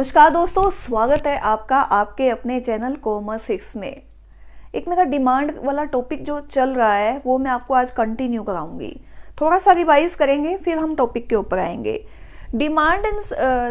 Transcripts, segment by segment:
नमस्कार दोस्तों, स्वागत है आपका आपके अपने चैनल कॉमर्स 6 में। एक मेरा डिमांड वाला टॉपिक जो चल रहा है वो मैं आपको आज कंटिन्यू कराऊंगी। थोड़ा सा रिवाइज करेंगे फिर हम टॉपिक के ऊपर आएंगे। डिमांड एंड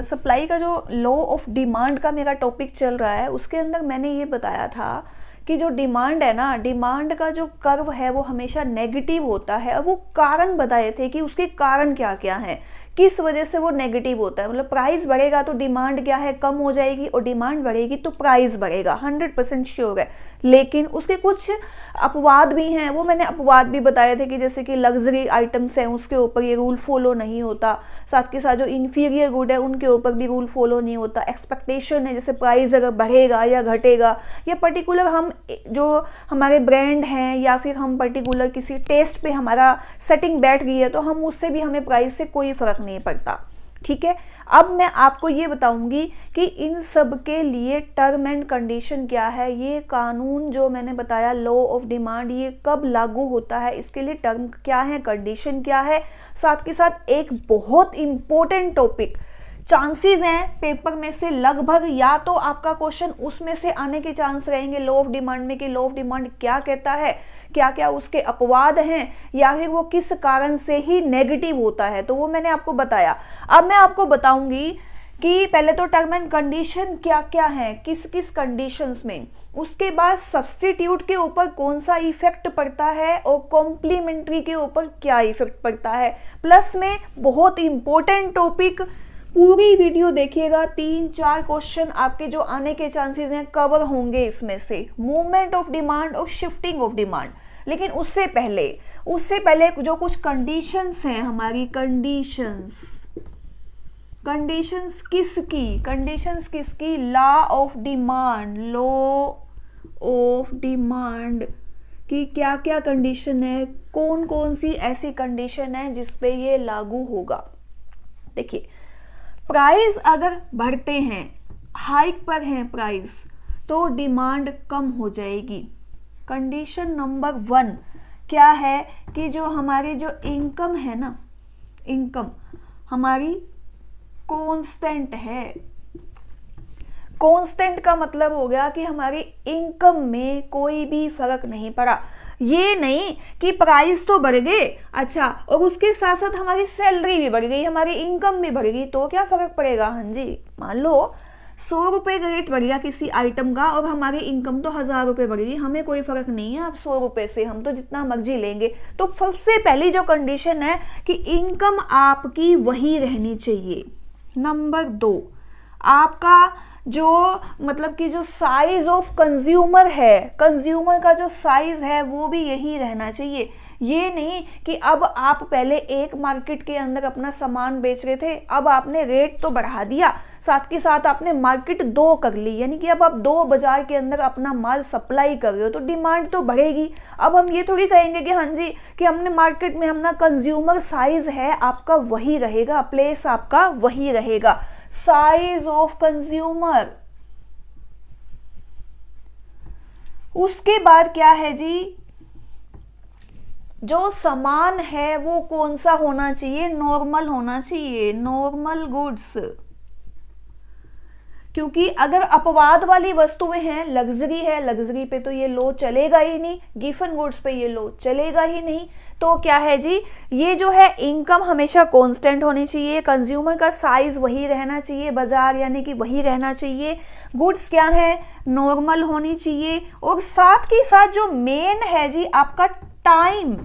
सप्लाई का जो लॉ ऑफ डिमांड का मेरा टॉपिक चल रहा है उसके अंदर मैंने ये बताया था कि जो डिमांड है ना, डिमांड का जो कर्व है वो हमेशा नेगेटिव होता है। और वो कारण बताए थे कि उसके कारण क्या क्या हैं, किस वजह से वो नेगेटिव होता है। मतलब प्राइस बढ़ेगा तो डिमांड क्या है, कम हो जाएगी, और डिमांड बढ़ेगी तो प्राइस बढ़ेगा, 100% श्योर है। लेकिन उसके कुछ अपवाद भी हैं, वो मैंने अपवाद भी बताए थे कि जैसे कि लग्जरी आइटम्स हैं उसके ऊपर ये रूल फॉलो नहीं होता, साथ के साथ जो इन्फीरियर गुड है उनके ऊपर भी रूल फॉलो नहीं होता। एक्सपेक्टेशन है, जैसे प्राइस अगर बढ़ेगा या घटेगा, या पर्टिकुलर हम जो हमारे ब्रांड हैं या फिर हम पर्टिकुलर किसी टेस्ट पे हमारा सेटिंग बैठ गई है तो हम उससे भी हमें प्राइस से कोई फर्क नहीं पड़ता। ठीक है, अब मैं आपको ये बताऊंगी कि इन सब के लिए टर्म एंड कंडीशन क्या है। ये कानून जो मैंने बताया लॉ ऑफ डिमांड, ये कब लागू होता है, इसके लिए टर्म क्या है, कंडीशन क्या है। साथ के साथ एक बहुत इंपॉर्टेंट टॉपिक, चांसेस हैं पेपर में से लगभग या तो आपका क्वेश्चन उसमें से आने के चांस रहेंगे लॉ ऑफ डिमांड में, कि लॉ ऑफ डिमांड क्या कहता है, क्या क्या उसके अपवाद हैं, या फिर वो किस कारण से ही नेगेटिव होता है, तो वो मैंने आपको बताया। अब मैं आपको बताऊंगी कि पहले तो टर्म एंड कंडीशन क्या क्या है, किस किस कंडीशंस में, उसके बाद सब्स्टिट्यूट के ऊपर कौन सा इफेक्ट पड़ता है और कॉम्प्लीमेंट्री के ऊपर क्या इफेक्ट पड़ता है। प्लस में बहुत इंपॉर्टेंट टॉपिक, पूरी वीडियो देखिएगा, 3-4 क्वेश्चन आपके जो आने के चांसेस हैं कवर होंगे इसमें से, मूवमेंट ऑफ डिमांड और शिफ्टिंग ऑफ डिमांड। लेकिन उससे पहले जो कुछ कंडीशंस हैं हमारी, कंडीशंस किसकी, लॉ ऑफ डिमांड कि क्या क्या कंडीशन है, कौन कौन सी ऐसी कंडीशन है जिसपे ये लागू होगा। देखिए, प्राइस अगर बढ़ते हैं, हाइक पर है प्राइस, तो डिमांड कम हो जाएगी। कंडीशन नंबर 1 क्या है कि जो हमारी जो इनकम है ना, इनकम हमारी कांस्टेंट है। कांस्टेंट का मतलब हो गया कि हमारी इनकम में कोई भी फर्क नहीं पड़ा। ये नहीं कि प्राइस तो बढ़ गए, अच्छा, और उसके साथ साथ हमारी सैलरी भी बढ़ गई, हमारी इनकम भी बढ़ गई, तो क्या फर्क पड़ेगा। हाँ जी, मान लो 100 रुपये का रेट बढ़ गया किसी आइटम का और हमारी इनकम तो 1000 रुपये बढ़ गई, हमें कोई फर्क नहीं है। अब 100 रुपये से हम तो जितना मर्जी लेंगे। तो सबसे पहली जो कंडीशन है कि इनकम आपकी वही रहनी चाहिए। नंबर 2, आपका जो मतलब कि जो साइज ऑफ कंज्यूमर है, कंज्यूमर का जो साइज है वो भी यही रहना चाहिए। ये नहीं कि अब आप पहले एक मार्केट के अंदर अपना सामान बेच रहे थे, अब आपने रेट तो बढ़ा दिया, साथ के साथ आपने मार्केट 2 कर ली, यानी कि अब आप 2 बाजार के अंदर अपना माल सप्लाई कर रहे हो, तो डिमांड तो बढ़ेगी। अब हम ये थोड़ी कहेंगे कि हाँ जी कि हमने मार्केट में अपना कंज्यूमर साइज है आपका वही रहेगा, प्लेस आपका वही रहेगा, साइज ऑफ कंज्यूमर। उसके बाद क्या है जी, जो सामान है वो कौन सा होना चाहिए, नॉर्मल होना चाहिए, नॉर्मल गुड्स। क्योंकि अगर अपवाद वाली वस्तुएं हैं, लग्जरी है, लग्जरी पे तो ये लो चलेगा ही नहीं, गिफन गुड्स पे ये लो चलेगा ही नहीं। तो क्या है जी, ये जो है इनकम हमेशा कांस्टेंट होनी चाहिए, कंज्यूमर का साइज वही रहना चाहिए, बाजार यानी कि वही रहना चाहिए, गुड्स क्या है, नॉर्मल होनी चाहिए, और साथ के साथ जो मेन है जी आपका टाइम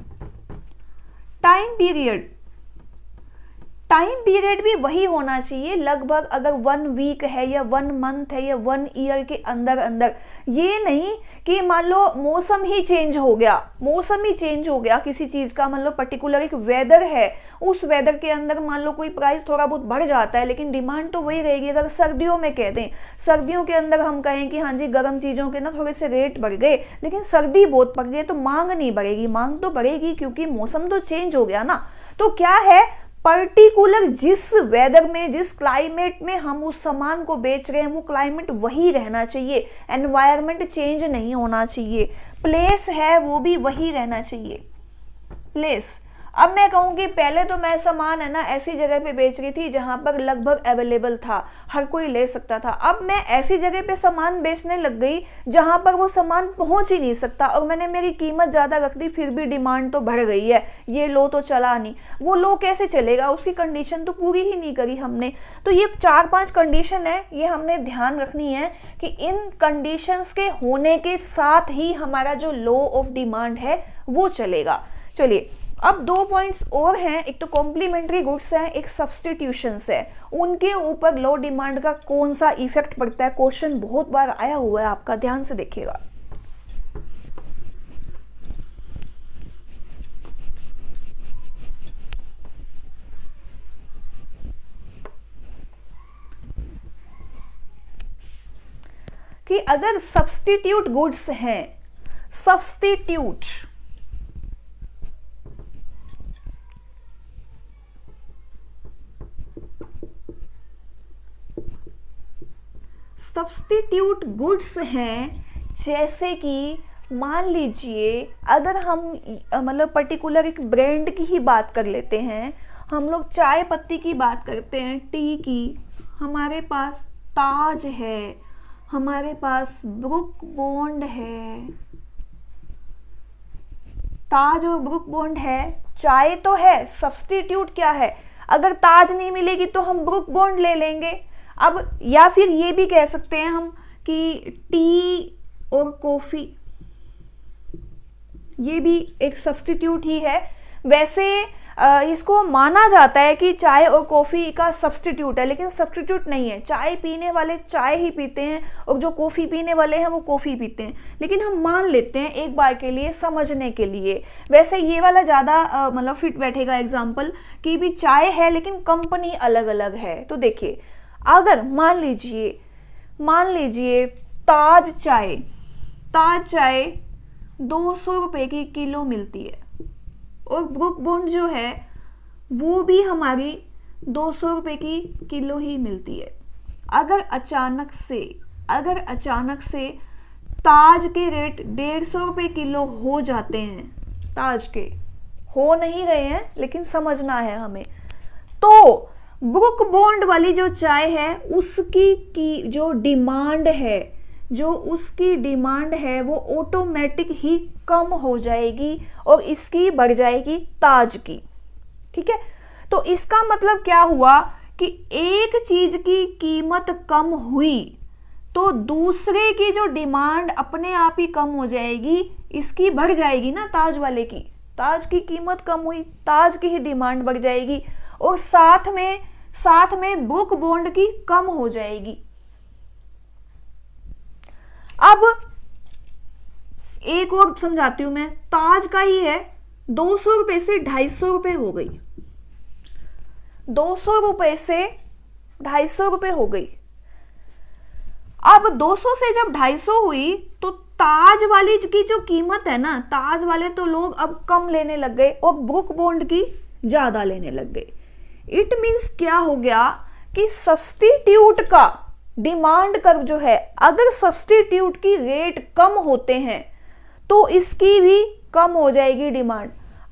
पीरियड भी वही होना चाहिए। लगभग अगर 1 वीक है या 1 मंथ है या 1 ईयर के अंदर अंदर, ये नहीं कि मान लो मौसम ही चेंज हो गया किसी चीज का, मान लो पर्टिकुलर एक वेदर है, उस वेदर के अंदर मान लो कोई प्राइस थोड़ा बहुत बढ़ जाता है लेकिन डिमांड तो वही रहेगी। अगर सर्दियों में कह दें, सर्दियों के अंदर हम कहें कि हाँ जी गर्म चीजों के ना थोड़े से रेट बढ़ गए, लेकिन सर्दी बहुत पड़ गई तो मांग नहीं बढ़ेगी, मांग तो बढ़ेगी क्योंकि मौसम तो चेंज हो गया ना। तो क्या है, पर्टिकुलर जिस वेदर में, जिस क्लाइमेट में हम उस सामान को बेच रहे हैं वो क्लाइमेट वही रहना चाहिए, एनवायरनमेंट चेंज नहीं होना चाहिए। प्लेस है वो भी वही रहना चाहिए, प्लेस। अब मैं कहूँगी पहले तो मैं सामान है ना ऐसी जगह पे बेच रही थी जहाँ पर लगभग अवेलेबल था, हर कोई ले सकता था। अब मैं ऐसी जगह पे सामान बेचने लग गई जहाँ पर वो सामान पहुँच ही नहीं सकता, और मैंने मेरी कीमत ज़्यादा रख दी, फिर भी डिमांड तो बढ़ गई है, ये लो तो चला नहीं। वो लो कैसे चलेगा, उसकी कंडीशन तो पूरी ही नहीं करी हमने। तो ये 4-5 कंडीशन है, ये हमने ध्यान रखनी है कि इन कंडीशंस के होने के साथ ही हमारा जो लॉ ऑफ डिमांड है वो चलेगा। चलिए अब 2 पॉइंट्स और हैं, एक तो कॉम्प्लीमेंट्री गुड्स है, एक सब्सटीट्यूशंस है, उनके ऊपर लो डिमांड का कौन सा इफेक्ट पड़ता है। क्वेश्चन बहुत बार आया हुआ है आपका, ध्यान से देखिएगा। कि अगर सब्सटीट्यूट गुड्स हैं, सब्सटीट्यूट सब्सटीट्यूट गुड्स हैं, जैसे कि मान लीजिए अगर हम मतलब पर्टिकुलर एक ब्रांड की ही बात कर लेते हैं, हम लोग चाय पत्ती की बात करते हैं, टी की, हमारे पास ताज है, हमारे पास ब्रुक बॉन्ड है, ताज और ब्रुक बॉन्ड है, चाय तो है, सब्सटीट्यूट क्या है, अगर ताज नहीं मिलेगी तो हम ब्रुक बॉन्ड ले लेंगे। अब या फिर ये भी कह सकते हैं हम कि टी और कॉफी, ये भी एक सब्सटीट्यूट ही है। वैसे इसको माना जाता है कि चाय और कॉफ़ी का सब्सटीट्यूट है, लेकिन सब्सटीट्यूट नहीं है। चाय पीने वाले चाय ही पीते हैं और जो कॉफ़ी पीने वाले हैं वो कॉफ़ी पीते हैं, लेकिन हम मान लेते हैं एक बार के लिए, समझने के लिए। वैसे ये वाला ज़्यादा मतलब फिट बैठेगा एग्जाम्पल, कि भी चाय है लेकिन कंपनी अलग अलग है। तो देखिए अगर मान लीजिए ताज चाय 200 रुपये की किलो मिलती है, और ब्रुक बॉन्ड जो है वो भी हमारी 200 रुपये की किलो ही मिलती है। अगर अचानक से ताज के रेट 150 रुपये किलो हो जाते हैं, ताज के हो नहीं रहे हैं लेकिन समझना है हमें, तो ब्रुक बॉन्ड वाली जो चाय है उसकी जो डिमांड है वो ऑटोमेटिक ही कम हो जाएगी और इसकी बढ़ जाएगी ताज की। ठीक है, तो इसका मतलब क्या हुआ कि एक चीज की कीमत कम हुई तो दूसरे की जो डिमांड अपने आप ही कम हो जाएगी, इसकी बढ़ जाएगी ना, ताज वाले की। ताज की कीमत कम हुई, ताज की ही डिमांड बढ़ जाएगी, और साथ में ब्रुक बॉन्ड की कम हो जाएगी। अब एक और समझाती हूं मैं, ताज का ही है, 200 रुपए से 250 रुपए हो गई, 200 रुपए से 250 रुपए हो गई। अब 200 से जब 250 हुई तो ताज वाली की जो कीमत है ना, ताज वाले तो लोग अब कम लेने लग गए और ब्रुक बॉन्ड की ज्यादा लेने लग गए। इट मीन्स क्या हो गया कि सब्सटीट्यूट का डिमांड कर्व जो है, अगर सब्सटीट्यूट की रेट कम होते हैं तो इसकी भी कम हो जाएगी डिमांड।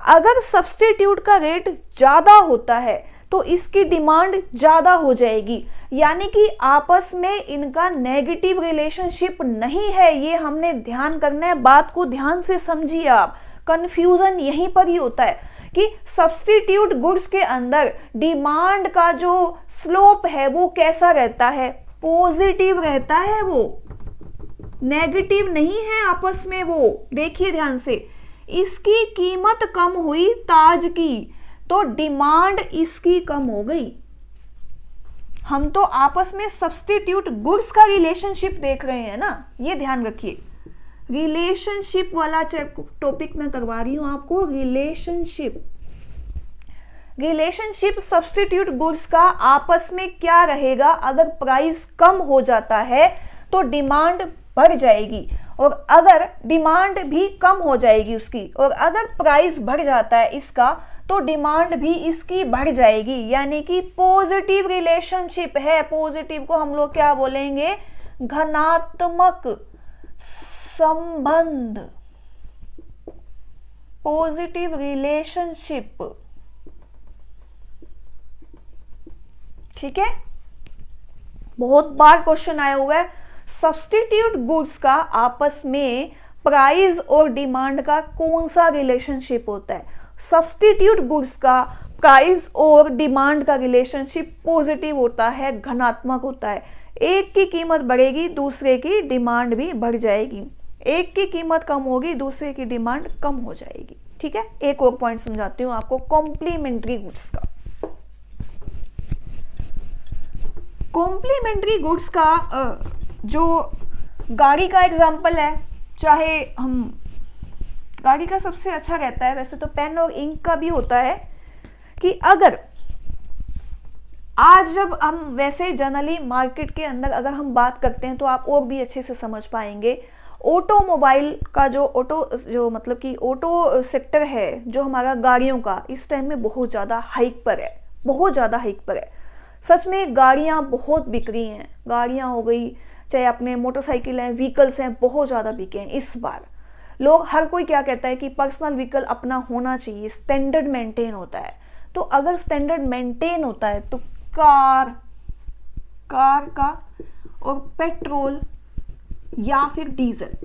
अगर सब्सटीट्यूट का रेट ज्यादा होता है तो इसकी डिमांड ज्यादा हो जाएगी। यानी कि आपस में इनका नेगेटिव रिलेशनशिप नहीं है, ये हमने ध्यान करना है। बात को ध्यान से समझिए आप, कंफ्यूजन यहीं पर ही होता है कि सब्सटीट्यूट गुड्स के अंदर डिमांड का जो स्लोप है वो कैसा रहता है, पॉजिटिव रहता है, वो नेगेटिव नहीं है आपस में। वो देखिए ध्यान से, इसकी कीमत कम हुई ताज की तो डिमांड इसकी कम हो गई। हम तो आपस में सब्सटीट्यूट गुड्स का रिलेशनशिप देख रहे हैं ना, ये ध्यान रखिए। रिलेशनशिप वाला टॉपिक मैं करवा रही हूं आपको, रिलेशनशिप सब्सटीट्यूट गुड्स का आपस में क्या रहेगा। अगर प्राइस कम हो जाता है तो डिमांड बढ़ जाएगी, और अगर डिमांड भी कम हो जाएगी उसकी, और अगर प्राइस बढ़ जाता है इसका तो डिमांड भी इसकी बढ़ जाएगी। यानी कि पॉजिटिव रिलेशनशिप है। पॉजिटिव को हम लोग क्या बोलेंगे, धनात्मक संबंध। Positive relationship. ठीक है, बहुत बार क्वेश्चन आया हुआ है, सब्स्टिट्यूट गुड्स का आपस में प्राइस और डिमांड का कौन सा रिलेशनशिप होता है। सब्स्टिट्यूट गुड्स का प्राइस और डिमांड का रिलेशनशिप पॉजिटिव होता है, धनात्मक होता है। एक की कीमत बढ़ेगी, दूसरे की डिमांड भी बढ़ जाएगी। एक की कीमत कम होगी, दूसरे की डिमांड कम हो जाएगी। ठीक है, एक और पॉइंट समझाती हूँ आपको कॉम्प्लीमेंट्री गुड्स का। कॉम्प्लीमेंट्री गुड्स का जो गाड़ी का एग्जाम्पल है, चाहे हम गाड़ी का सबसे अच्छा रहता है, वैसे तो पेन और इंक का भी होता है, कि अगर आज जब हम वैसे जनरली मार्केट के अंदर अगर हम बात करते हैं तो आप और भी अच्छे से समझ पाएंगे। ऑटोमोबाइल का जो मतलब कि ऑटो सेक्टर है जो हमारा गाड़ियों का, इस टाइम में बहुत ज़्यादा हाइक पर है, बहुत ज़्यादा हाइक पर है। सच में गाड़ियाँ बहुत बिक रही हैं, गाड़ियाँ हो गई, चाहे अपने मोटरसाइकिल हैं, व्हीकल्स हैं, बहुत ज़्यादा बिके हैं इस बार। लोग हर कोई क्या कहता है कि पर्सनल व्हीकल अपना होना चाहिए, स्टैंडर्ड मेंटेन होता है। तो अगर स्टैंडर्ड मेंटेन होता है तो कार का और पेट्रोल या फिर डीजल,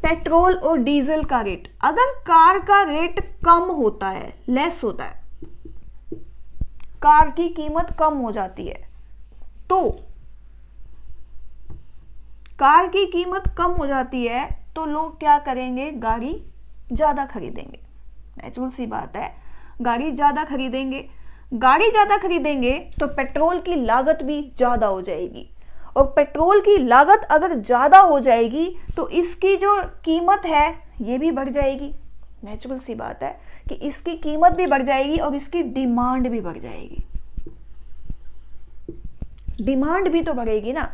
पेट्रोल और डीजल का रेट, अगर कार का रेट कम होता है, लेस होता है, कार की कीमत कम हो जाती है, तो कार की कीमत कम हो जाती है तो लोग क्या करेंगे, गाड़ी ज्यादा खरीदेंगे। नेचुरल सी बात है, गाड़ी ज्यादा खरीदेंगे। गाड़ी ज्यादा खरीदेंगे तो पेट्रोल की लागत भी ज्यादा हो जाएगी, और पेट्रोल की लागत अगर ज्यादा हो जाएगी तो इसकी जो कीमत है ये भी बढ़ जाएगी। नेचुरल सी बात है कि इसकी कीमत भी बढ़ जाएगी और इसकी डिमांड भी बढ़ जाएगी। डिमांड भी तो बढ़ेगी ना।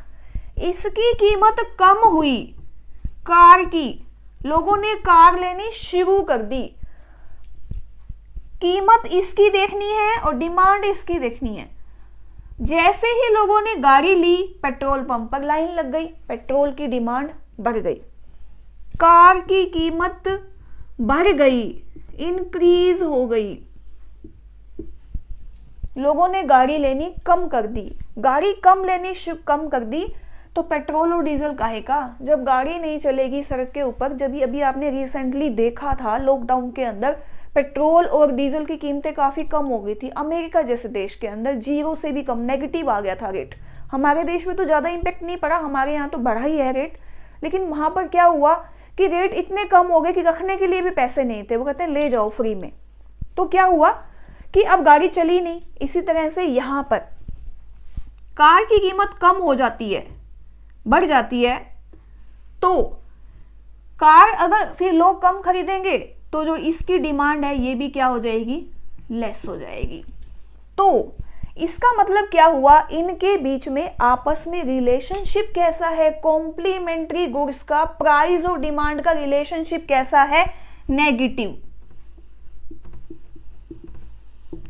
इसकी कीमत कम हुई कार की, लोगों ने कार लेनी शुरू कर दी, कीमत इसकी देखनी है और डिमांड इसकी देखनी है। जैसे ही लोगों ने गाड़ी ली, पेट्रोल पंप पर लाइन लग गई, पेट्रोल की डिमांड बढ़ गई, कार की कीमत बढ़ गई, इंक्रीज हो गई। लोगों ने गाड़ी लेनी कम कर दी, गाड़ी कम कर दी तो पेट्रोल और डीजल काहे का, जब गाड़ी नहीं चलेगी सड़क के ऊपर। जब अभी आपने रिसेंटली देखा था लॉकडाउन के अंदर पेट्रोल और डीजल की कीमतें काफी कम हो गई थी। अमेरिका जैसे देश के अंदर 0 से भी कम, नेगेटिव आ गया था रेट। हमारे देश में तो ज्यादा इंपैक्ट नहीं पड़ा, हमारे यहाँ तो बढ़ा ही है रेट, लेकिन वहां पर क्या हुआ कि रेट इतने कम हो गए कि रखने के लिए भी पैसे नहीं थे, वो कहते हैं ले जाओ फ्री में। तो क्या हुआ कि अब गाड़ी चली नहीं। इसी तरह से यहाँ पर कार की कीमत कम हो जाती है, बढ़ जाती है, तो कार अगर फिर लोग कम खरीदेंगे तो जो इसकी डिमांड है ये भी क्या हो जाएगी, लेस हो जाएगी। तो इसका मतलब क्या हुआ, इनके बीच में आपस में रिलेशनशिप कैसा है, कॉम्प्लीमेंट्री गुड्स का प्राइस और डिमांड का रिलेशनशिप कैसा है, नेगेटिव।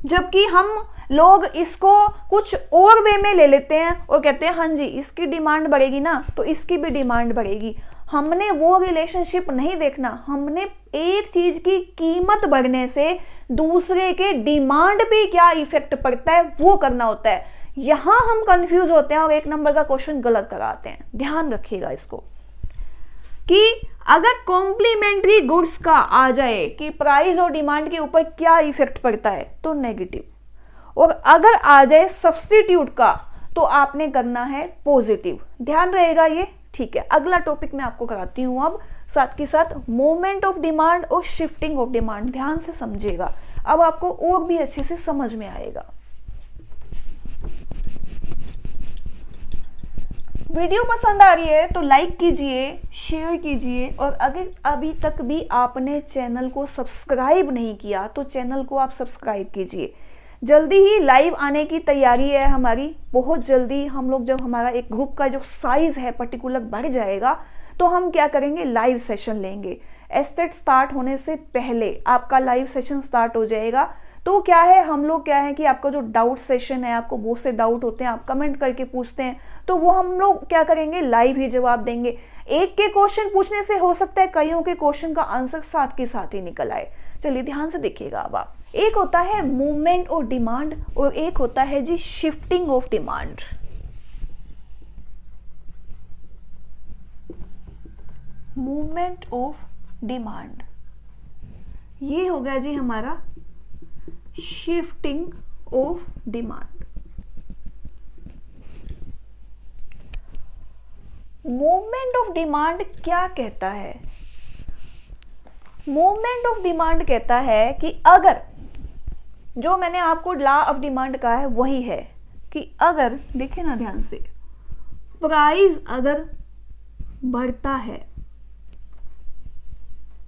जबकि हम लोग इसको कुछ और वे में ले लेते हैं और कहते हैं हाँ जी इसकी डिमांड बढ़ेगी ना तो इसकी भी डिमांड बढ़ेगी। हमने वो रिलेशनशिप नहीं देखना, हमने एक चीज की कीमत बढ़ने से दूसरे के डिमांड पे क्या इफेक्ट पड़ता है वो करना होता है। यहां हम कंफ्यूज होते हैं और 1 नंबर का क्वेश्चन गलत कराते हैं। ध्यान रखिएगा इसको कि अगर कॉम्प्लीमेंट्री गुड्स का आ जाए कि प्राइस और डिमांड के ऊपर क्या इफेक्ट पड़ता है तो नेगेटिव, और अगर आ जाए सब्स्टिट्यूट का तो आपने करना है पॉजिटिव। ध्यान रहेगा ये, ठीक है। अगला टॉपिक मैं आपको कराती हूं अब, साथ के साथ मोमेंट ऑफ डिमांड और शिफ्टिंग ऑफ डिमांड। ध्यान से समझिएगा, अब आपको और भी अच्छे से समझ में आएगा। वीडियो पसंद आ रही है तो लाइक कीजिए, शेयर कीजिए, और अगर अभी तक भी आपने चैनल को सब्सक्राइब नहीं किया तो चैनल को आप सब्सक्राइब कीजिए। जल्दी ही लाइव आने की तैयारी है हमारी, बहुत जल्दी हम लोग जब हमारा एक ग्रुप का जो साइज है पर्टिकुलर बढ़ जाएगा तो हम क्या करेंगे, लाइव सेशन लेंगे। एस्टेट स्टार्ट होने से पहले आपका लाइव सेशन स्टार्ट हो जाएगा। तो क्या है, हम लोग क्या है कि आपका जो डाउट सेशन है, आपको बहुत से डाउट होते हैं, आप कमेंट करके पूछते हैं, तो वो हम लोग क्या करेंगे, लाइव ही जवाब देंगे। एक के क्वेश्चन पूछने से हो सकता है कईयों के क्वेश्चन का आंसर साथ के साथ ही निकल आए। चलिए ध्यान से देखिएगा अब आप। एक होता है मूवमेंट ऑफ डिमांड और एक होता है जी shifting of demand. Movement of demand, ये हो गया जी हमारा shifting of demand. Movement of demand क्या कहता है? मूवमेंट ऑफ डिमांड कहता है कि अगर, जो मैंने आपको लॉ ऑफ डिमांड कहा है वही है कि अगर, देखें ना ध्यान से, प्राइस अगर बढ़ता है,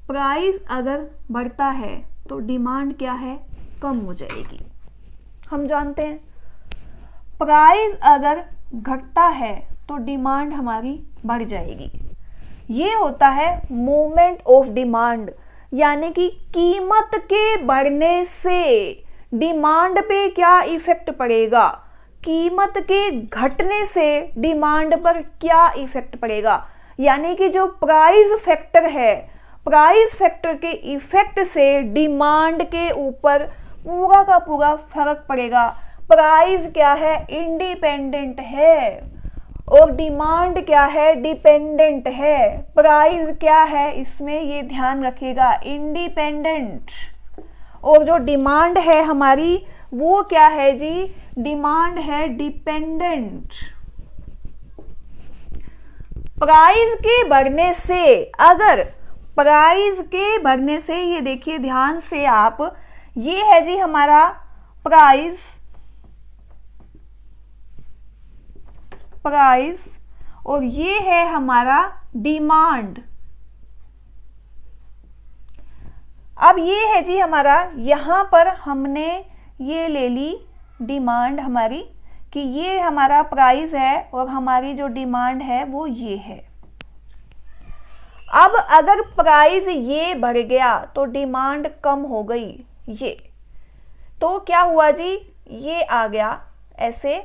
प्राइस अगर बढ़ता है तो डिमांड क्या है, कम हो जाएगी। हम जानते हैं प्राइस अगर घटता है तो डिमांड हमारी बढ़ जाएगी। ये होता है मूवमेंट ऑफ डिमांड, यानी कि कीमत के बढ़ने से डिमांड पे क्या इफेक्ट पड़ेगा, कीमत के घटने से डिमांड पर क्या इफेक्ट पड़ेगा। यानी कि जो प्राइस फैक्टर है, प्राइस फैक्टर के इफेक्ट से डिमांड के ऊपर पूरा का पूरा फर्क पड़ेगा। प्राइस क्या है, इंडिपेंडेंट है और डिमांड क्या है, डिपेंडेंट है। प्राइस क्या है, इसमें ये ध्यान रखिएगा, इंडिपेंडेंट, और जो डिमांड है हमारी वो क्या है जी, डिमांड है डिपेंडेंट। प्राइस के बढ़ने से, अगर प्राइस के बढ़ने से, ये देखिए ध्यान से आप, ये है जी हमारा प्राइस, प्राइस और ये है हमारा डिमांड। अब ये है जी हमारा, यहां पर हमने ये ले ली डिमांड हमारी कि ये हमारा प्राइस है और हमारी जो डिमांड है वो ये है। अब अगर प्राइस ये बढ़ गया तो डिमांड कम हो गई, ये तो क्या हुआ जी, ये आ गया ऐसे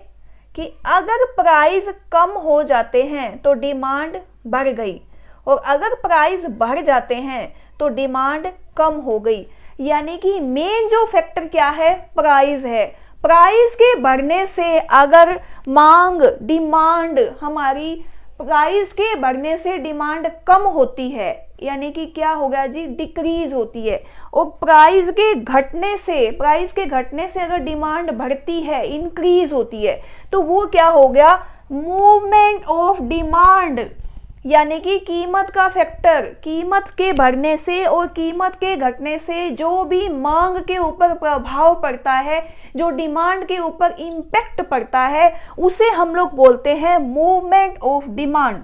कि अगर प्राइस कम हो जाते हैं तो डिमांड बढ़ गई और अगर प्राइस बढ़ जाते हैं तो डिमांड कम हो गई। यानी कि मेन जो फैक्टर क्या है, प्राइस है। प्राइस के बढ़ने से अगर मांग, डिमांड हमारी, प्राइस के बढ़ने से डिमांड कम होती है, यानी कि क्या हो गया जी, डिक्रीज होती है। और प्राइस के घटने से, प्राइस के घटने से अगर डिमांड बढ़ती है, इंक्रीज होती है, तो वो क्या हो गया, मूवमेंट ऑफ डिमांड। यानी कि कीमत का फैक्टर, कीमत के बढ़ने से और कीमत के घटने से जो भी मांग के ऊपर प्रभाव पड़ता है, जो डिमांड के ऊपर इम्पैक्ट पड़ता है, उसे हम लोग बोलते हैं मूवमेंट ऑफ डिमांड।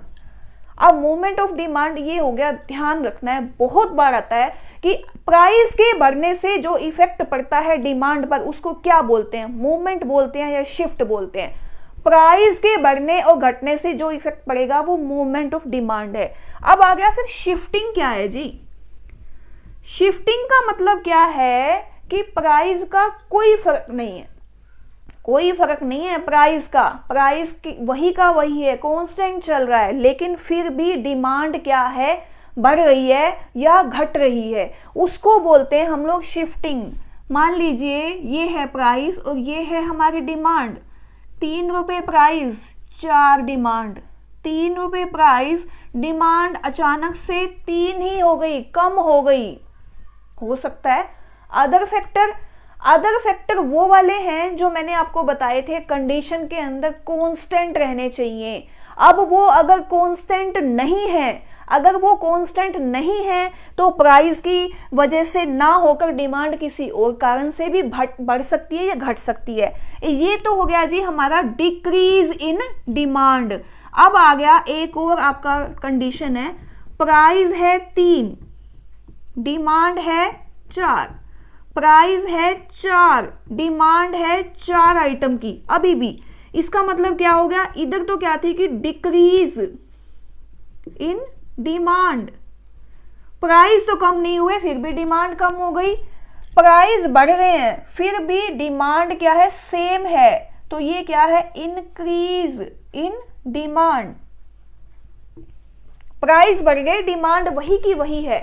अब मूवमेंट ऑफ डिमांड ये हो गया, ध्यान रखना है, बहुत बार आता है कि प्राइस के बढ़ने से जो इफेक्ट पड़ता है डिमांड पर, उसको क्या बोलते हैं, मूवमेंट बोलते हैं या शिफ्ट बोलते हैं। प्राइस के बढ़ने और घटने से जो इफेक्ट पड़ेगा वो मूवमेंट ऑफ डिमांड है। अब आ गया फिर शिफ्टिंग क्या है जी। शिफ्टिंग का मतलब क्या है कि प्राइस का कोई फर्क नहीं है, कोई फर्क नहीं है प्राइस का, प्राइस वही का वही है, कांस्टेंट चल रहा है, लेकिन फिर भी डिमांड क्या है, बढ़ रही है या घट रही है, उसको बोलते हैं हम लोग शिफ्टिंग। मान लीजिए ये है प्राइस और ये है हमारी डिमांड, 3 रुपए प्राइस 4 डिमांड, 3 रुपए प्राइस, डिमांड अचानक से 3 ही हो गई, कम हो गई, हो सकता है। अदर फैक्टर वो वाले हैं जो मैंने आपको बताए थे, कंडीशन के अंदर कांस्टेंट रहने चाहिए। अब वो अगर कांस्टेंट नहीं है, अगर वो कांस्टेंट नहीं है तो प्राइस की वजह से ना होकर डिमांड किसी और कारण से भी बढ़ सकती है या घट सकती है। ये तो हो गया जी हमारा डिक्रीज इन डिमांड। अब आ गया एक और आपका कंडीशन है, प्राइस है 3, डिमांड है 4, प्राइस है 4, डिमांड है 4 आइटम की। अभी भी इसका मतलब क्या हो गया, इधर तो क्या थी कि डिक्रीज इन डिमांड, प्राइस तो कम नहीं हुए फिर भी डिमांड कम हो गई, प्राइस बढ़ रहे हैं फिर भी डिमांड क्या है, सेम है, तो ये क्या है, इंक्रीज इन डिमांड। प्राइस बढ़ गए, डिमांड वही की वही है,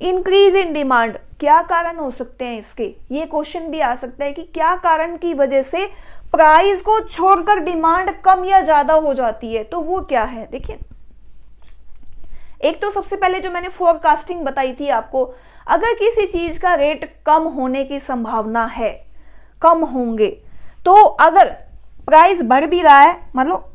इंक्रीज इन डिमांड। क्या कारण हो सकते हैं इसके, ये क्वेश्चन भी आ सकता है कि क्या कारण की वजह से प्राइस को छोड़कर डिमांड कम या ज्यादा हो जाती है, तो वो क्या है। देखिए, एक तो सबसे पहले जो मैंने फोरकास्टिंग बताई थी आपको, अगर किसी चीज का रेट कम होने की संभावना है, कम होंगे, तो अगर प्राइस बढ़ भी रहा है, मतलब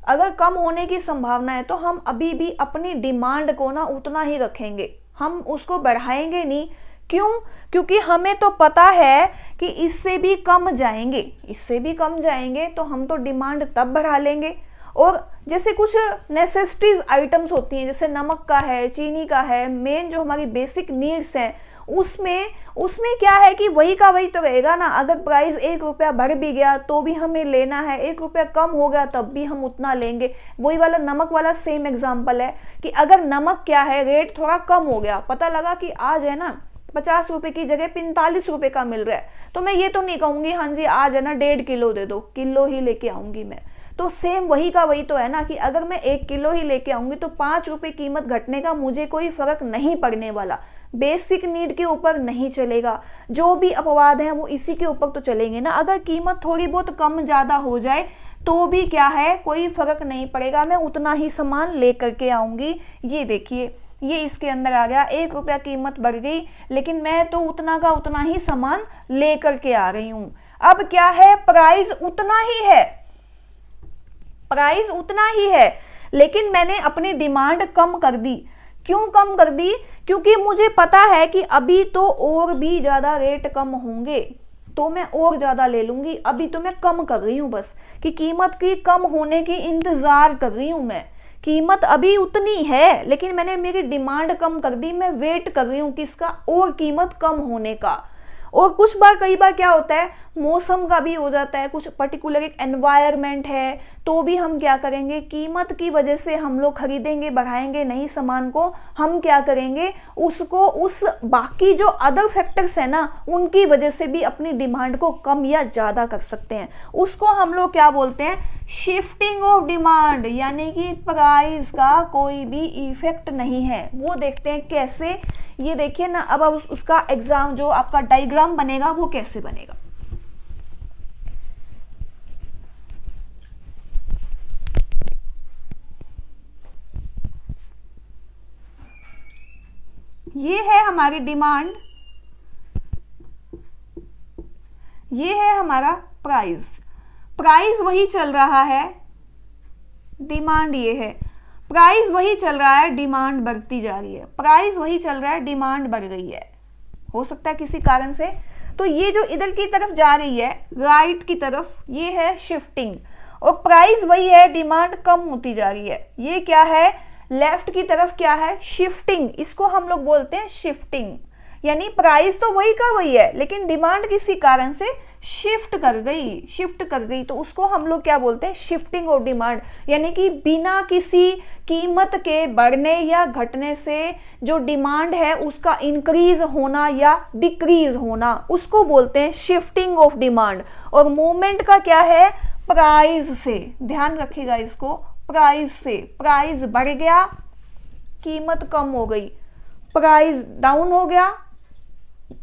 अगर कम होने की संभावना है, तो हम अभी भी अपनी डिमांड को ना उतना ही रखेंगे, हम उसको बढ़ाएंगे नहीं। क्यों? क्योंकि हमें तो पता है कि इससे भी कम जाएंगे, इससे भी कम जाएंगे तो हम तो डिमांड तब बढ़ा लेंगे। और जैसे कुछ नेसेसिटीज आइटम्स होती हैं, जैसे नमक का है, चीनी का है, मेन जो हमारी बेसिक नीड्स हैं, उसमें क्या है कि वही का वही तो रहेगा ना। अगर प्राइस 1 रुपया बढ़ भी गया तो भी हमें लेना है, 1 रुपया कम हो गया तब भी हम उतना लेंगे। वही वाला नमक वाला सेम एग्जांपल है कि अगर नमक क्या है, रेट थोड़ा कम हो गया, पता लगा कि आज है ना 50 रुपए की जगह 45 रुपए का मिल रहा है, तो मैं ये तो नहीं कहूंगी हाँ जी आज है ना 1.5 किलो दे दो, किलो ही लेके आऊंगी मैं। तो सेम वही का वही तो है ना कि अगर मैं 1 किलो ही लेके आऊंगी तो 5 रुपए कीमत घटने का मुझे कोई फर्क नहीं पड़ने वाला, बेसिक नीड के ऊपर नहीं चलेगा। जो भी अपवाद है वो इसी के ऊपर तो चलेंगे ना। अगर कीमत थोड़ी बहुत कम ज्यादा हो जाए तो भी क्या है, कोई फर्क नहीं पड़ेगा, मैं उतना ही सामान लेकर के आऊंगी। ये देखिए, ये इसके अंदर आ गया, 1 रुपया कीमत बढ़ गई लेकिन मैं तो उतना का उतना ही सामान लेकर के आ रही हूं। अब क्या है, प्राइस उतना ही है, प्राइस उतना ही है, लेकिन मैंने अपनी डिमांड कम कर दी। क्यों कम कर दी? क्योंकि मुझे पता है कि अभी तो और भी ज्यादा रेट कम होंगे, तो मैं और ज्यादा ले लूंगी। अभी तो मैं कम कर रही हूं बस, कि कीमत की कम होने की इंतजार कर रही हूं मैं। कीमत अभी उतनी है लेकिन मैंने मेरी डिमांड कम कर दी, मैं वेट कर रही हूं किसका, और कीमत कम होने का। और कुछ बार कई बार क्या होता है, मौसम का भी हो जाता है, कुछ पर्टिकुलर एक एनवायरनमेंट है, तो भी हम क्या करेंगे, कीमत की वजह से हम लोग खरीदेंगे, बढ़ाएंगे नहीं सामान को, हम क्या करेंगे उसको, उस बाकी जो अदर फैक्टर्स है ना उनकी वजह से भी अपनी डिमांड को कम या ज्यादा कर सकते हैं। उसको हम लोग क्या बोलते हैं, शिफ्टिंग ऑफ डिमांड, यानी कि प्राइस का कोई भी इफेक्ट नहीं है। वो देखते हैं कैसे, ये देखिए ना। अब उसका एग्जाम जो आपका डायग्राम बनेगा वो कैसे बनेगा, ये है हमारी डिमांड, ये है हमारा प्राइस। प्राइस वही चल रहा है, डिमांड ये है। प्राइस वही चल रहा है, डिमांड बढ़ती जा रही है, प्राइस वही चल रहा है, डिमांड बढ़ रही है, हो सकता है किसी कारण से। तो ये जो इधर की तरफ जा रही है, राइट की तरफ, ये है शिफ्टिंग, और प्राइस वही है, डिमांड कम होती जा रही है। ये क्या है, लेफ्ट की तरफ क्या है, शिफ्टिंग, इसको हम लोग बोलते हैं शिफ्टिंग। यानी प्राइस तो वही का वही है लेकिन डिमांड किसी कारण से शिफ्ट कर गई, शिफ्ट कर गई, तो उसको हम लोग क्या बोलते हैं, शिफ्टिंग ऑफ डिमांड। यानी कि बिना किसी कीमत के बढ़ने या घटने से जो डिमांड है उसका इंक्रीज होना या डिक्रीज होना, उसको बोलते हैं शिफ्टिंग ऑफ डिमांड। और मूवमेंट का क्या है, प्राइस से, ध्यान रखिएगा इसको, प्राइस से, प्राइस बढ़ गया, कीमत कम हो गई, प्राइस डाउन हो गया,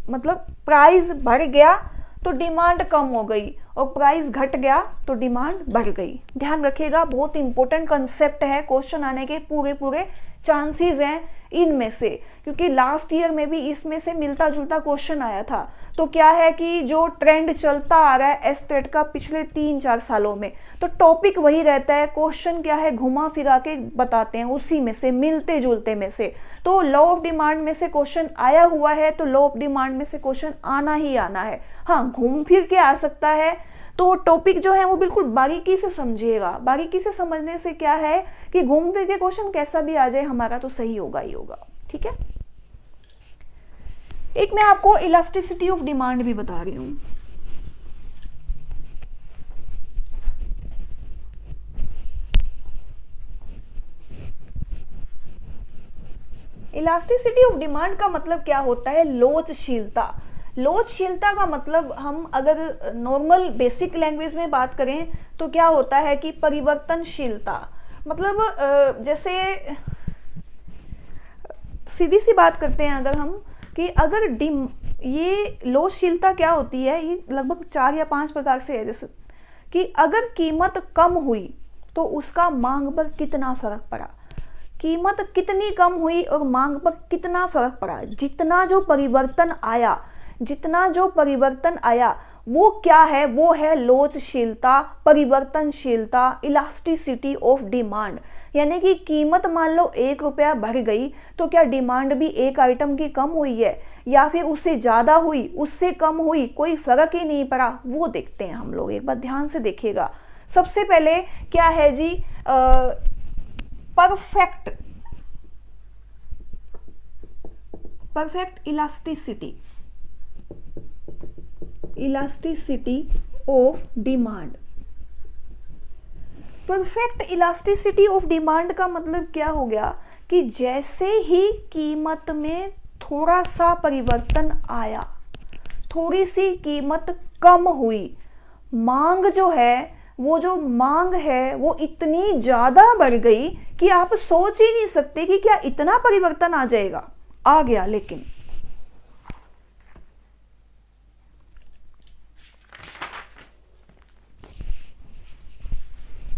मतलब प्राइस बढ़ गया तो डिमांड कम हो गई, और प्राइस घट गया तो डिमांड बढ़ गई। ध्यान रखिएगा, बहुत इंपॉर्टेंट कंसेप्ट है, क्वेश्चन आने के पूरे चांसेस हैं इनमें से, क्योंकि लास्ट ईयर में भी इसमें से मिलता जुलता क्वेश्चन आया था। तो क्या है कि जो ट्रेंड चलता आ रहा है एस्टेट का पिछले 3-4 सालों में, तो टॉपिक वही रहता है, क्वेश्चन क्या है घुमा फिरा के बताते हैं उसी में से, मिलते जुलते में से। तो लॉ ऑफ डिमांड में से क्वेश्चन आया हुआ है तो लॉ ऑफ डिमांड में से क्वेश्चन आना ही आना है। हाँ, घूम फिर के आ सकता है, तो टॉपिक जो है वो बिल्कुल बारीकी से समझिएगा। बारीकी से समझने से क्या है कि घूम फिर के क्वेश्चन कैसा भी आ जाए हमारा तो सही होगा ही होगा। ठीक है, एक मैं आपको इलास्टिसिटी ऑफ डिमांड भी बता रही हूं। इलास्टिसिटी ऑफ डिमांड का मतलब क्या होता है, लोचशीलता। लोचशीलता का मतलब हम अगर नॉर्मल बेसिक लैंग्वेज में बात करें तो क्या होता है कि परिवर्तनशीलता, मतलब जैसे सीधी सी बात करते हैं अगर हम कि अगर ये लोचशीलता क्या होती है, ये लगभग 4 या 5 प्रकार से है। जैसे कि अगर कीमत कम हुई तो उसका मांग पर कितना फर्क पड़ा, कीमत कितनी कम हुई और मांग पर कितना फर्क पड़ा, जितना जो परिवर्तन आया वो क्या है, वो है लोचशीलता, परिवर्तनशीलता, इलास्टिसिटी ऑफ डिमांड। यानी कि कीमत मान लो 1 रुपया बढ़ गई तो क्या डिमांड भी एक आइटम की कम हुई है या फिर उससे ज़्यादा हुई, उससे कम हुई, कोई फर्क ही नहीं पड़ा, वो देखते हैं हम लोग। एक बार ध्यान से देखिएगा। सबसे पहले क्या है जी, perfect elasticity of demand. Perfect elasticity of demand का मतलब क्या हो गया कि जैसे ही कीमत में थोड़ा सा परिवर्तन आया, थोड़ी सी कीमत कम हुई, मांग जो है वो इतनी ज्यादा बढ़ गई कि आप सोच ही नहीं सकते कि क्या इतना परिवर्तन आ जाएगा, आ गया। लेकिन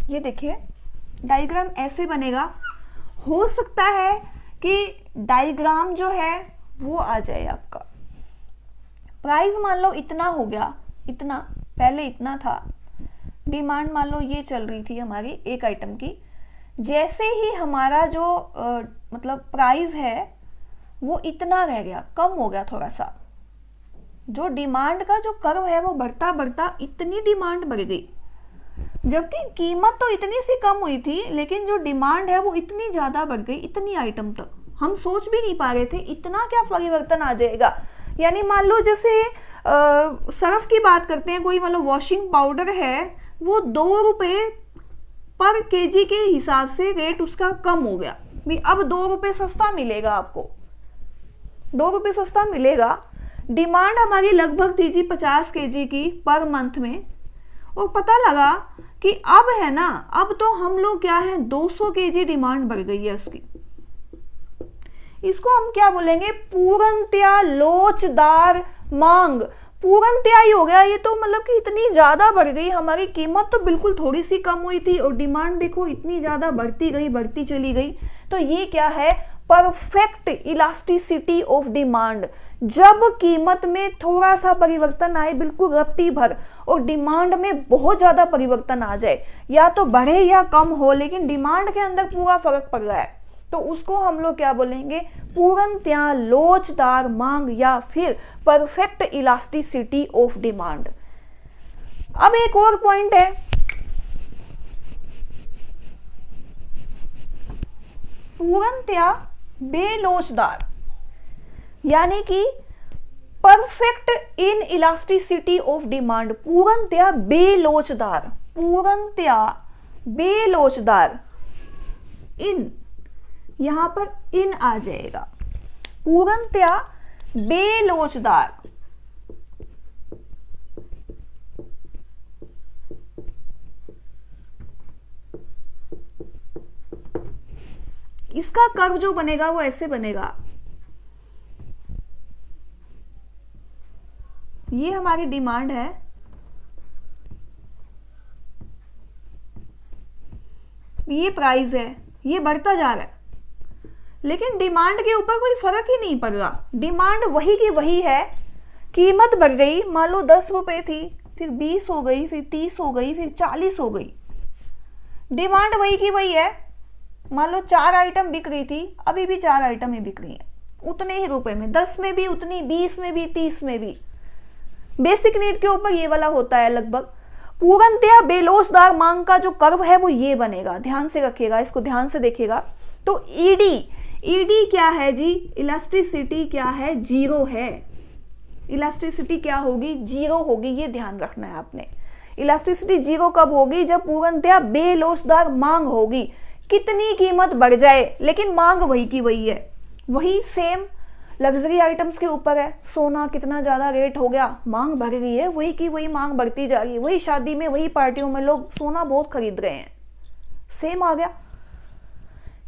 ये देखिए डायग्राम ऐसे बनेगा। हो सकता है कि डायग्राम जो है वो आ जाए आपका। प्राइस मान लो इतना हो गया, इतना पहले इतना था, डिमांड मान लो ये चल रही थी हमारी एक आइटम की। जैसे ही हमारा जो मतलब प्राइस है वो इतना रह गया, कम हो गया थोड़ा सा, जो डिमांड का जो कर्व है वो बढ़ता बढ़ता इतनी डिमांड बढ़ गई, जबकि कीमत तो इतनी सी कम हुई थी, लेकिन जो डिमांड है वो इतनी ज्यादा बढ़ गई, इतनी आइटम तक। हम सोच भी नहीं पा रहे थे इतना क्या परिवर्तन आ जाएगा। यानी मान लो जैसे सर्फ की बात करते हैं, कोई मतलब वॉशिंग पाउडर है, वो 2 रुपये पर केजी के हिसाब से रेट उसका कम हो गया, भी अब 2 रुपये सस्ता मिलेगा आपको, 2 रुपये सस्ता मिलेगा। डिमांड हमारी लगभग थी जी 50 केजी की पर मंथ में, और पता लगा कि अब है ना, अब तो हम लोग क्या है 200 केजी डिमांड बढ़ गई है उसकी। इसको हम क्या बोलेंगे, पूर्णतया लोचदार मांग। पूर्णतया ही हो गया ये तो, मतलब कि इतनी ज्यादा बढ़ गई, हमारी कीमत तो बिल्कुल थोड़ी सी कम हुई थी और डिमांड देखो इतनी ज्यादा बढ़ती गई, बढ़ती चली गई। तो ये क्या है, परफेक्ट इलास्टिसिटी ऑफ डिमांड। जब कीमत में थोड़ा सा परिवर्तन आए, बिल्कुल रत्ती भर, और डिमांड में बहुत ज्यादा परिवर्तन आ जाए, या तो बढ़े या कम हो, लेकिन डिमांड के अंदर पूरा फर्क पड़ रहा है, तो उसको हम लोग क्या बोलेंगे, पूर्णतया लोचदार मांग या फिर परफेक्ट इलास्टिसिटी ऑफ डिमांड। अब एक और पॉइंट है, पूर्णतया बेलोचदार, यानी कि perfect in elasticity of demand. पूर्णतया बेलोचदार, पूर्णतया बेलोचदार, इन यहां पर इन आ जाएगा, पूर्णतया बेलोचदार। इसका कर्व जो बनेगा वो ऐसे बनेगा, ये हमारी डिमांड है, ये प्राइस है, ये बढ़ता जा रहा है, लेकिन डिमांड के ऊपर कोई फर्क ही नहीं पड़ रहा। डिमांड वही की वही है, कीमत बढ़ गई, मान लो 10 रुपए थी, फिर 20 हो गई, फिर 30 हो गई, फिर 40 हो गई। डिमांड वही की वही है, मान लो 4 आइटम बिक रही थी, अभी भी 4 आइटम ही बिक रही है उतने ही रुपए में, 10 में भी उतनी, 20 में भी, 30 में भी। बेसिक नीड के ऊपर ये वाला होता है लगभग। पूर्णतया बेलोचदार मांग का जो कर्व है वो ये बनेगा, ध्यान से रखिएगा, इसको ध्यान से देखिएगा। तो ईडी क्या है जी, इलास्टिसिटी क्या है, 0 है। इलास्टिसिटी क्या होगी, 0 होगी, ये ध्यान रखना है आपने। इलास्टिसिटी 0 कब होगी, जब पूर्णतया बेलोचदार मांग होगी, कितनी कीमत बढ़ जाए लेकिन मांग वही की वही है, वही सेम लग्जरी आइटम्स के ऊपर है, सोना कितना ज़्यादा रेट हो गया, मांग बढ़ गई है, वही की वही मांग बढ़ती जा रही है, वही शादी में वही पार्टियों में लोग सोना बहुत खरीद रहे हैं, सेम आ गया।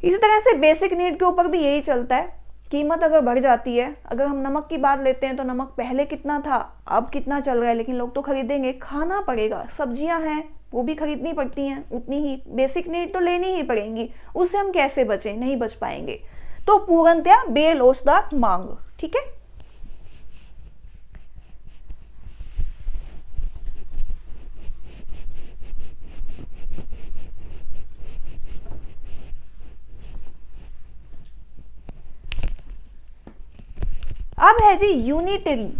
इसी तरह से बेसिक नीड के ऊपर भी यही चलता है, कीमत अगर बढ़ जाती है, अगर हम नमक की बात लेते हैं तो नमक पहले कितना था अब कितना चल रहा है, लेकिन लोग तो खरीदेंगे, खाना पड़ेगा, सब्जियां हैं वो भी खरीदनी पड़ती हैं उतनी ही, बेसिक नीड तो लेनी ही पड़ेंगी, उससे हम कैसे बचें, नहीं बच पाएंगे। तो पूर्णतया बेलोचदार मांग, ठीक है। अब है जी unitary,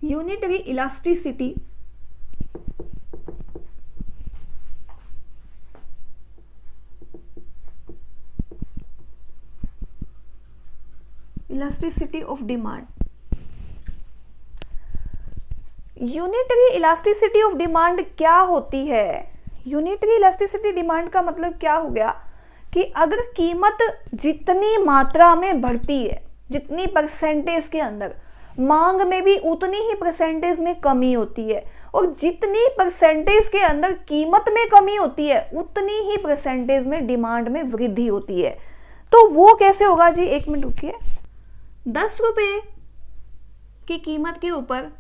unitary elasticity. Elasticity of demand. Unitary elasticity of demand क्या होती है? यूनिटरी इलास्टिसिटी डिमांड का मतलब क्या हो गया कि अगर कीमत जितनी मात्रा में बढ़ती है, जितनी परसेंटेज के अंदर, मांग में भी उतनी ही परसेंटेज में कमी होती है, और जितनी परसेंटेज के अंदर कीमत में कमी होती है उतनी ही परसेंटेज में डिमांड में वृद्धि होती है। तो वो कैसे होगा जी, एक मिनट रुकिए। 10 रुपये की कीमत के ऊपर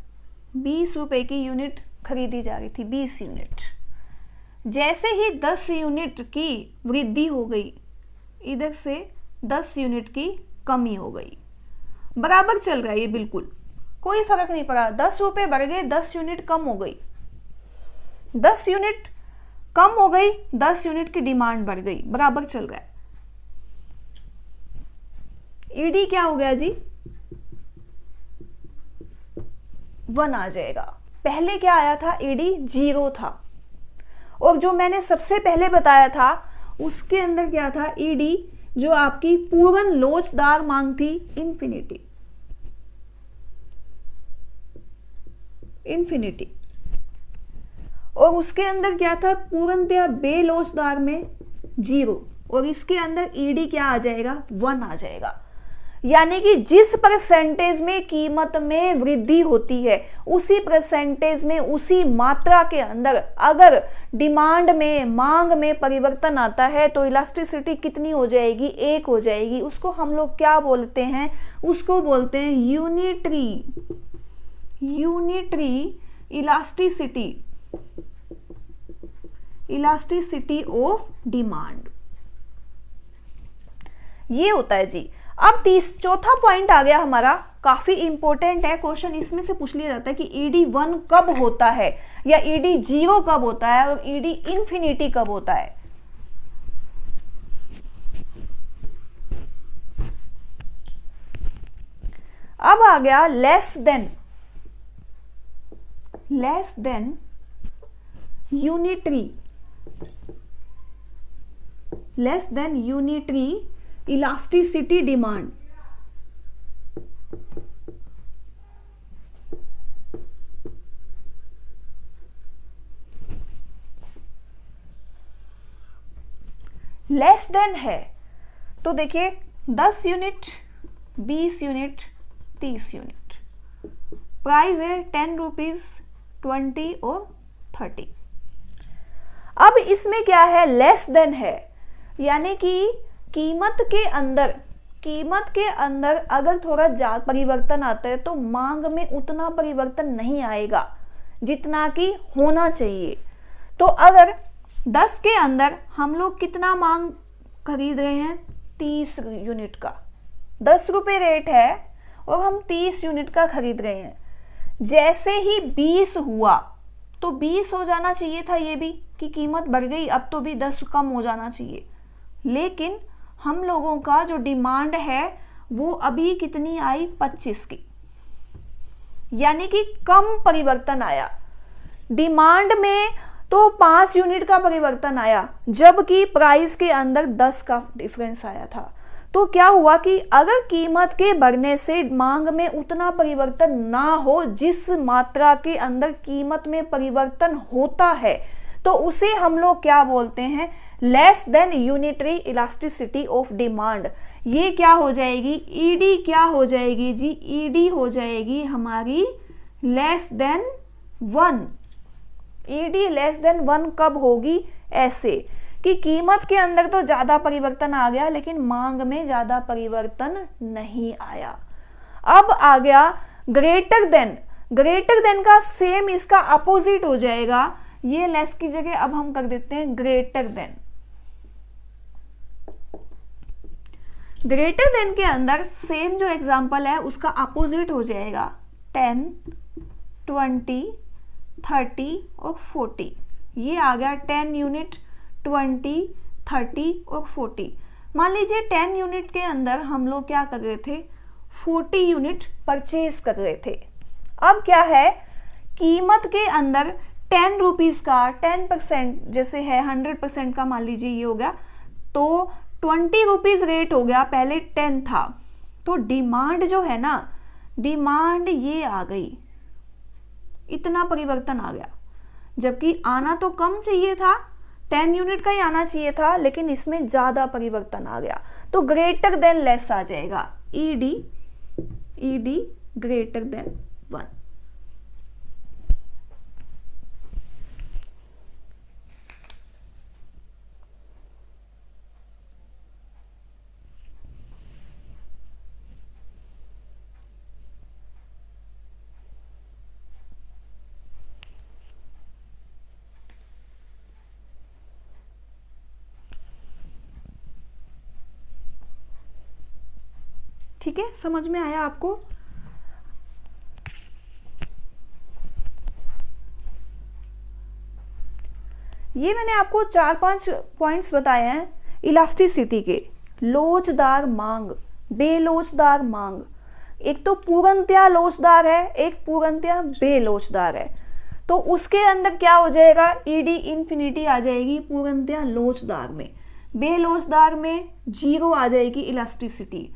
20 रुपये की यूनिट खरीदी जा रही थी, 20 यूनिट। जैसे ही 10 यूनिट की वृद्धि हो गई, इधर से 10 यूनिट की कमी हो गई, बराबर चल रहा है ये, बिल्कुल कोई फर्क नहीं पड़ा। 10 रुपये बढ़ गए, 10 यूनिट कम हो गई, 10 यूनिट कम हो गई, 10 यूनिट की डिमांड बढ़ गई, बराबर चल रहा है। ईडी क्या हो गया जी, 1 आ जाएगा। पहले क्या आया था, ईडी 0 था, और जो मैंने सबसे पहले बताया था उसके अंदर क्या था, ईडी जो आपकी पूर्ण लोचदार मांग थी, इन्फिनिटी, इन्फिनिटी, और उसके अंदर क्या था, पूर्णतया बेलोचदार में 0, और इसके अंदर ईडी क्या आ जाएगा, 1 आ जाएगा। यानी कि जिस परसेंटेज में कीमत में वृद्धि होती है उसी परसेंटेज में, उसी मात्रा के अंदर अगर डिमांड में, मांग में परिवर्तन आता है तो इलास्टिसिटी कितनी हो जाएगी, 1 हो जाएगी। उसको हम लोग क्या बोलते हैं, उसको बोलते हैं unitary, unitary elasticity, elasticity of demand, ये होता है जी। अब चौथा पॉइंट आ गया हमारा, काफी इंपॉर्टेंट है, क्वेश्चन इसमें से पूछ लिया जाता है कि ईडी 1 कब होता है, या ईडी 0 कब होता है, और ईडी इन्फिनिटी कब होता है। अब आ गया less than unitary, less than unitary elasticity demand. Less than है तो देखिए 10 यूनिट, 20 यूनिट, 30 यूनिट, प्राइस है 10 रुपीज, 20 और 30। अब इसमें क्या है, लेस देन है, यानी कि कीमत के अंदर अगर थोड़ा ज्यादा परिवर्तन आता है तो मांग में उतना परिवर्तन नहीं आएगा जितना कि होना चाहिए। तो अगर 10 के अंदर हम लोग कितना मांग खरीद रहे हैं, 30 यूनिट का, 10 रुपये रेट है और हम 30 यूनिट का खरीद रहे हैं। जैसे ही 20 हुआ तो 20 हो जाना चाहिए था ये भी, कि कीमत बढ़ गई, अब तो भी 10 कम हो जाना चाहिए। लेकिन हम लोगों का जो डिमांड है वो अभी कितनी आई, 25 की, यानी कि कम परिवर्तन आया। डिमांड में तो 5 यूनिट का परिवर्तन आया, जबकि प्राइस के अंदर 10 का डिफरेंस आया था। तो क्या हुआ कि अगर कीमत के बढ़ने से मांग में उतना परिवर्तन ना हो जिस मात्रा के अंदर कीमत में परिवर्तन होता है, तो उसे हम लोग क्या बोलते हैं, less than unitary elasticity of demand, ये क्या हो जाएगी, ईडी क्या हो जाएगी जी, ईडी हो जाएगी हमारी less than 1। ED less than 1 कब होगी, ऐसे कि कीमत के अंदर तो ज्यादा परिवर्तन आ गया लेकिन मांग में ज्यादा परिवर्तन नहीं आया। अब आ गया ग्रेटर देन का सेम इसका अपोजिट हो जाएगा, ये लेस की जगह अब हम कर देते हैं ग्रेटर देन। ग्रेटर देन के अंदर सेम जो एग्जांपल है उसका अपोजिट हो जाएगा 10, 20, 30 और 40। ये आ गया 10 यूनिट, 20, 30 और 40। मान लीजिए 10 यूनिट के अंदर हम लोग क्या कर रहे थे, 40 यूनिट परचेज कर रहे थे। अब क्या है, कीमत के अंदर 10 रुपीज का 10% जैसे है 100% का मान लीजिए ये हो गया, तो 20 रुपीज रेट हो गया, पहले 10 था। तो डिमांड जो है ना, डिमांड ये आ गई, इतना परिवर्तन आ गया, जबकि आना तो कम चाहिए था, 10 यूनिट का ही आना चाहिए था, लेकिन इसमें ज्यादा परिवर्तन आ गया। तो ग्रेटर देन लेस आ जाएगा, ईडी ग्रेटर देन 1। ठीक है, समझ में आया आपको? ये मैंने आपको 4-5 पॉइंट्स बताए हैं इलास्टिसिटी के। लोचदार मांग, बेलोचदार मांग, एक तो पूर्णतया लोचदार है, एक पूर्णतया बेलोचदार है। तो उसके अंदर क्या हो जाएगा, ईडी इंफिनिटी आ जाएगी पूर्णतया लोचदार में। बेलोचदार में 0 आ जाएगी इलास्टिसिटी।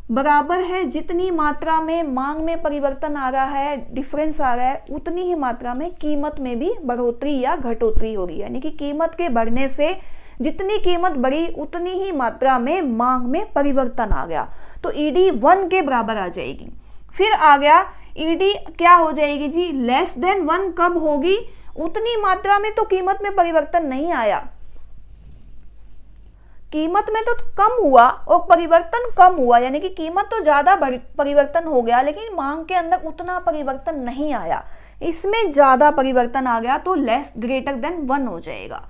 बराबर है, जितनी मात्रा में मांग में परिवर्तन आ रहा है, डिफरेंस आ रहा है, उतनी ही मात्रा में कीमत में भी बढ़ोतरी या घटोतरी होगी। यानी कि कीमत के बढ़ने से जितनी कीमत बढ़ी उतनी ही मात्रा में मांग में परिवर्तन आ गया, तो ईडी 1 के बराबर आ जाएगी। फिर आ गया ईडी क्या हो जाएगी जी, लेस देन 1 कब होगी, उतनी मात्रा में तो कीमत में परिवर्तन नहीं आया, कीमत में तो कम हुआ और परिवर्तन कम हुआ, यानी कि कीमत तो ज्यादा परिवर्तन हो गया लेकिन मांग के अंदर उतना परिवर्तन नहीं आया, इसमें ज्यादा परिवर्तन आ गया, तो लेस ग्रेटर देन 1 हो जाएगा।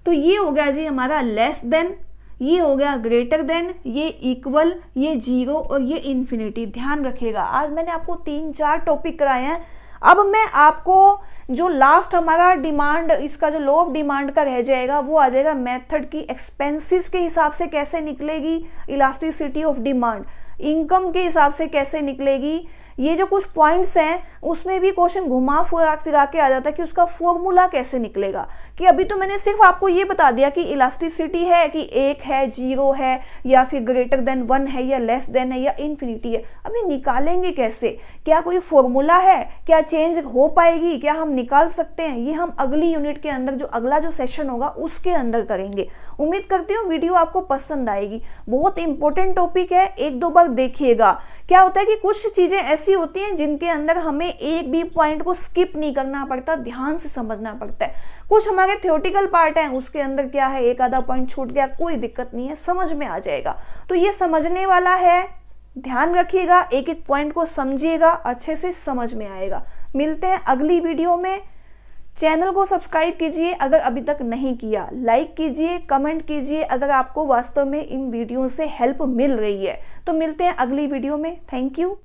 तो ये हो गया जी हमारा लेस देन, ये हो गया ग्रेटर देन, ये इक्वल, ये 0 और ये इन्फिनिटी। ध्यान रखिएगा, आज मैंने आपको 3-4 टॉपिक कराए हैं। अब मैं आपको जो लास्ट हमारा डिमांड, इसका जो लॉ ऑफ डिमांड का रह जाएगा, वो आ जाएगा मेथड की एक्सपेंसेस के हिसाब से कैसे निकलेगी इलास्टिसिटी ऑफ डिमांड, इनकम के हिसाब से कैसे निकलेगी। ये जो कुछ पॉइंट्स हैं उसमें भी क्वेश्चन घुमा फिरा के आ जाता है कि उसका फॉर्मूला कैसे निकलेगा। कि अभी तो मैंने सिर्फ आपको ये बता दिया कि इलास्टिसिटी है कि 1 है, 0 है, या फिर ग्रेटर देन 1 है, या लेस देन है, या इन्फिनिटी है। अभी निकालेंगे कैसे, क्या कोई फॉर्मूला है, क्या चेंज हो पाएगी, क्या हम निकाल सकते हैं, ये हम अगली यूनिट के अंदर जो अगला जो सेशन होगा उसके अंदर करेंगे। उम्मीद करती हूँ वीडियो आपको पसंद आएगी। बहुत इंपॉर्टेंट टॉपिक है, 1-2 बार देखिएगा। क्या होता है कि कुछ चीजें ऐसी होती हैं जिनके अंदर हमें एक भी पॉइंट को स्किप नहीं करना पड़ता, ध्यान से समझना पड़ता है। कुछ हमारे थ्योरेटिकल पार्ट हैं, उसके अंदर क्या है, एक आधा पॉइंट छूट गया, कोई दिक्कत नहीं है, समझ में आ जाएगा। तो ये समझने वाला है, ध्यान रखिएगा, एक एक पॉइंट को समझिएगा, अच्छे से समझ में आएगा। मिलते हैं अगली वीडियो में। चैनल को सब्सक्राइब कीजिए अगर अभी तक नहीं किया, लाइक कीजिए, कमेंट कीजिए अगर आपको वास्तव में इन वीडियो से हेल्प मिल रही है। तो मिलते हैं अगली वीडियो में। Thank you.